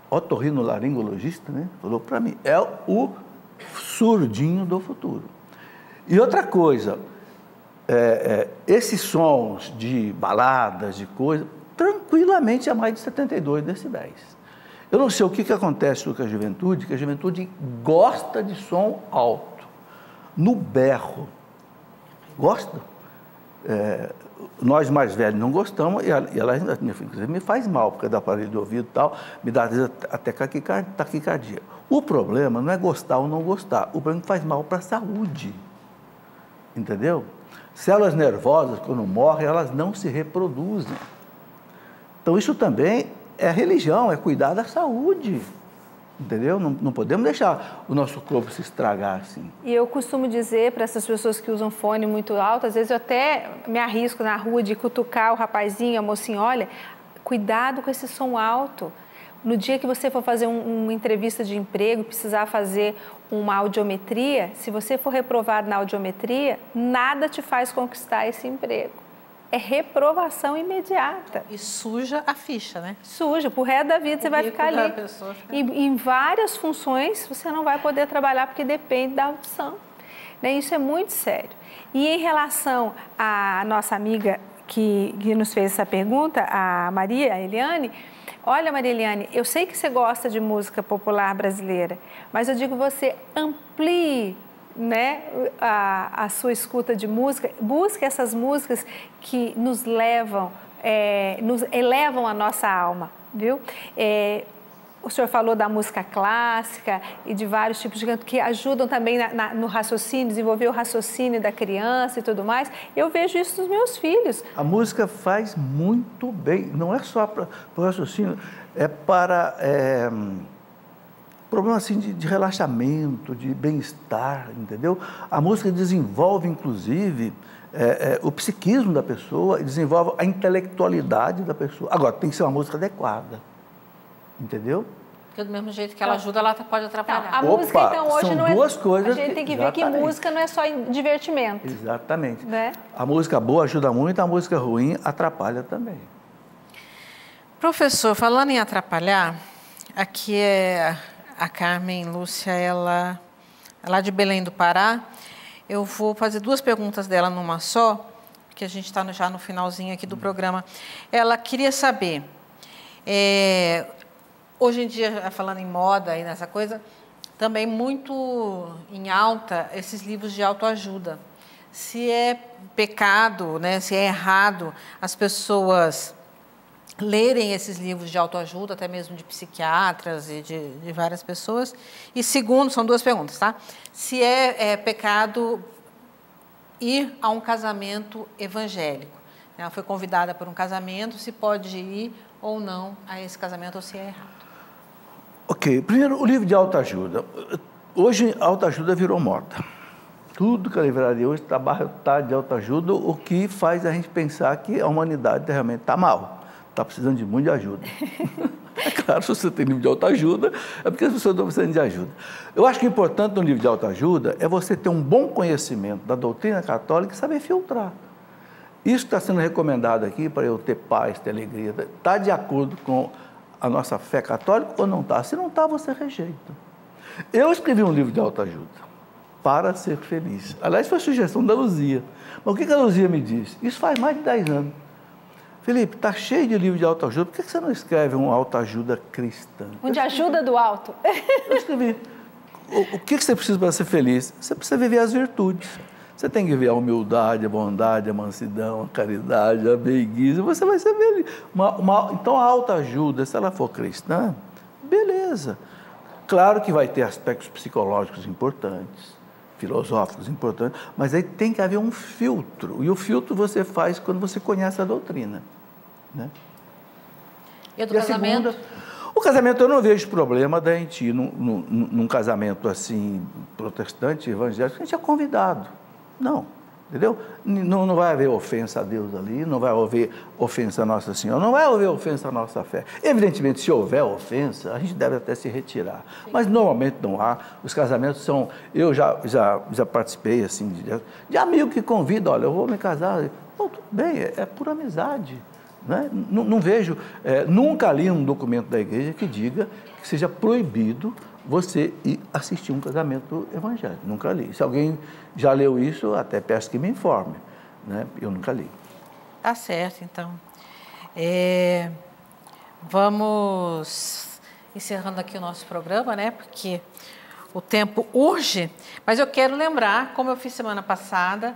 otorrinolaringologista, né, falou para mim, é o surdinho do futuro. E outra coisa, esses sons de baladas, de coisa, tranquilamente a mais de 72 decibéis. Eu não sei o que acontece com a juventude, que a juventude gosta de som alto, no berro. Gosta? Nós mais velhos não gostamos, e ela ainda, me faz mal, porque é do aparelho de ouvido e tal, me dá às vezes até taquicardia. O problema não é gostar ou não gostar, o problema é que faz mal para a saúde, entendeu? Células nervosas, quando morrem, elas não se reproduzem. Então isso também é religião, é cuidar da saúde. Entendeu? Não podemos deixar o nosso corpo se estragar assim. E eu costumo dizer para essas pessoas que usam fone muito alto, às vezes eu até me arrisco na rua de cutucar o rapazinho, a mocinha, olha, cuidado com esse som alto. No dia que você for fazer uma entrevista de emprego, precisar fazer uma audiometria, se você for reprovado na audiometria, nada te faz conquistar esse emprego. É reprovação imediata. E suja a ficha, né? Suja, pro resto da vida você vai ficar ali. E em várias funções você não vai poder trabalhar porque depende da audição. Né? Isso é muito sério. E em relação à nossa amiga que nos fez essa pergunta, a Maria Eliane, olha, Maria Eliane, eu sei que você gosta de música popular brasileira, mas eu digo você amplie, né, a sua escuta de música, busque essas músicas que nos elevam a nossa alma, viu? O senhor falou da música clássica e de vários tipos de canto que ajudam também no raciocínio, desenvolver o raciocínio da criança e tudo mais. Eu vejo isso nos meus filhos. A música faz muito bem, não é só para o raciocínio, é para problema assim de relaxamento, de bem-estar, entendeu? A música desenvolve, inclusive, o psiquismo da pessoa e desenvolve a intelectualidade da pessoa. Agora, tem que ser uma música adequada, entendeu? Porque do mesmo jeito que ela ajuda, ela pode atrapalhar. A música, então, hoje não é... duas coisas. A gente tem que ver que música não é só divertimento. Exatamente. Né? A música boa ajuda muito, a música ruim atrapalha também. Professor, falando em atrapalhar, aqui é a Carmen Lúcia, ela é lá de Belém do Pará. Eu vou fazer duas perguntas dela numa só, porque a gente está já no finalzinho aqui do programa. Ela queria saber, hoje em dia, falando em moda e nessa coisa, também muito em alta esses livros de autoajuda. Se é pecado, né, se é errado as pessoas lerem esses livros de autoajuda, até mesmo de psiquiatras e de várias pessoas. E segundo, são duas perguntas, tá? Se é pecado ir a um casamento evangélico. Ela foi convidada para um casamento, se pode ir ou não a esse casamento, ou se é errado. Ok, primeiro o livro de autoajuda. Hoje a autoajuda virou moda. Tudo que a livraria hoje está de autoajuda, o que faz a gente pensar que a humanidade realmente está mal. Está precisando de muito de ajuda. É claro, se você tem livro de autoajuda, é porque as pessoas estão precisando de ajuda. Eu acho que o importante no livro de autoajuda é você ter um bom conhecimento da doutrina católica e saber filtrar. Isso está sendo recomendado aqui para eu ter paz, ter alegria. Está de acordo com a nossa fé católica ou não está? Se não está, você rejeita. Eu escrevi um livro de autoajuda para ser feliz. Aliás, foi a sugestão da Luzia. Mas o que a Luzia me disse? Isso faz mais de 10 anos. Felipe, está cheio de livro de autoajuda, por que você não escreve uma autoajuda cristã? Um de ajuda do alto. Eu escrevi. O que você precisa para ser feliz? Você precisa viver as virtudes. Você tem que ver a humildade, a bondade, a mansidão, a caridade, a meiguice, você vai ser feliz. Então, a autoajuda, se ela for cristã, beleza. Claro que vai ter aspectos psicológicos importantes, filosóficos importantes, mas aí tem que haver um filtro. E o filtro você faz quando você conhece a doutrina. Né? E do casamento? O casamento, eu não vejo problema da gente ir num casamento assim, protestante, evangélico, a gente é convidado. Não, Entendeu? Não vai haver ofensa a Deus ali, não vai haver ofensa a Nossa Senhora, não vai haver ofensa à nossa fé. Evidentemente, se houver ofensa, a gente deve até se retirar. Mas normalmente não há. Os casamentos são... Eu já participei assim, de amigo que convida, olha, eu vou me casar. Pô, tudo bem, é por amizade. Né? Não vejo... nunca li um documento da igreja que diga que seja proibido você ir assistir um casamento evangélico. Nunca li. Se alguém já leu isso, até peço que me informe. Né? Eu nunca li. Tá certo, então. Vamos encerrando aqui o nosso programa, né? Porque o tempo urge. Mas eu quero lembrar, como eu fiz semana passada,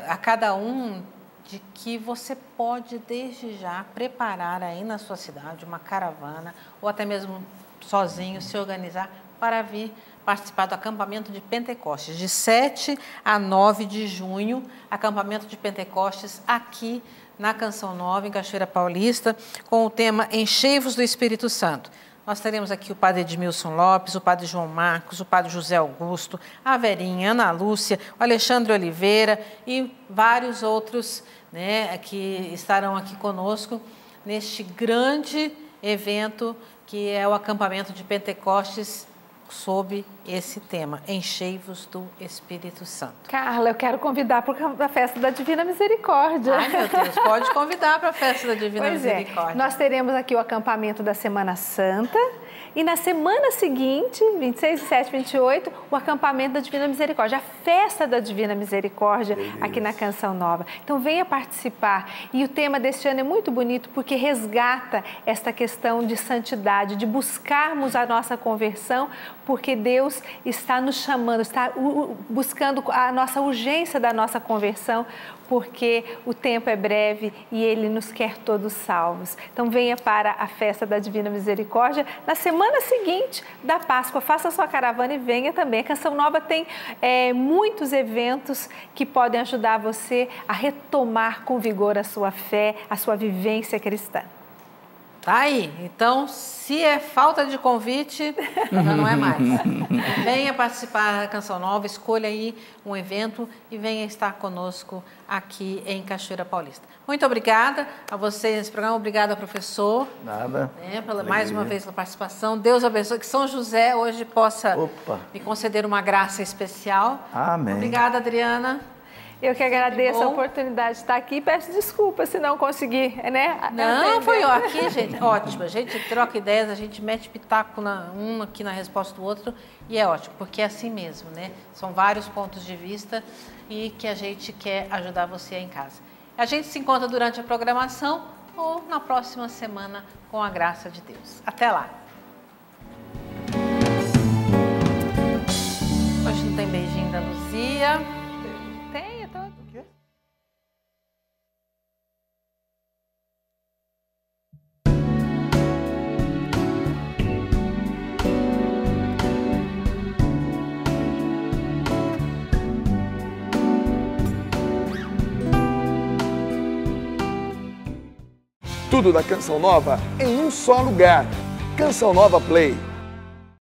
a cada um de que você pode, desde já, preparar aí na sua cidade uma caravana, ou até mesmo sozinho, se organizar para vir participar do acampamento de Pentecostes, de 7 a 9 de junho, acampamento de Pentecostes aqui na Canção Nova, em Cachoeira Paulista, com o tema Enchei-vos do Espírito Santo. Nós teremos aqui o padre Edmilson Lopes, o padre João Marcos, o padre José Augusto, a Verinha, Ana Lúcia, o Alexandre Oliveira e vários outros, né, que estarão aqui conosco neste grande evento que é o acampamento de Pentecostes sob esse tema, Enchei-vos do Espírito Santo. Carla, eu quero convidar para a festa da Divina Misericórdia. Ai, meu Deus, pode convidar para a festa da Divina Misericórdia. Nós teremos aqui o acampamento da Semana Santa e na semana seguinte, 26, 27, 28, o acampamento da Divina Misericórdia, a festa da Divina Misericórdia aqui na Canção Nova. Então venha participar. E o tema deste ano é muito bonito porque resgata esta questão de santidade, de buscarmos a nossa conversão, porque Deus está nos chamando, está buscando a nossa urgência da nossa conversão, porque o tempo é breve e Ele nos quer todos salvos. Então venha para a festa da Divina Misericórdia na semana seguinte da Páscoa. Faça a sua caravana e venha também. A Canção Nova tem muitos eventos que podem ajudar você a retomar com vigor a sua fé, a sua vivência cristã. Tá aí. Então, se é falta de convite, já não é mais. Venha participar da Canção Nova, escolha aí um evento e venha estar conosco aqui em Cachoeira Paulista. Muito obrigada a vocês nesse programa. Obrigada, professor. Nada. Mais uma vez pela participação. Deus abençoe. Que São José hoje possa me conceder uma graça especial. Amém. Obrigada, Adriana. Eu que agradeço a oportunidade de estar aqui. Peço desculpas se não conseguir, né? Não, foi aqui, gente, ótimo. A gente troca ideias, a gente mete pitaco um aqui na resposta do outro e é ótimo, porque é assim mesmo, né? São vários pontos de vista e que a gente quer ajudar você aí em casa. A gente se encontra durante a programação ou na próxima semana com a graça de Deus. Até lá! Hoje não tem beijinho da Luzia. Tudo da Canção Nova em um só lugar. Canção Nova Play.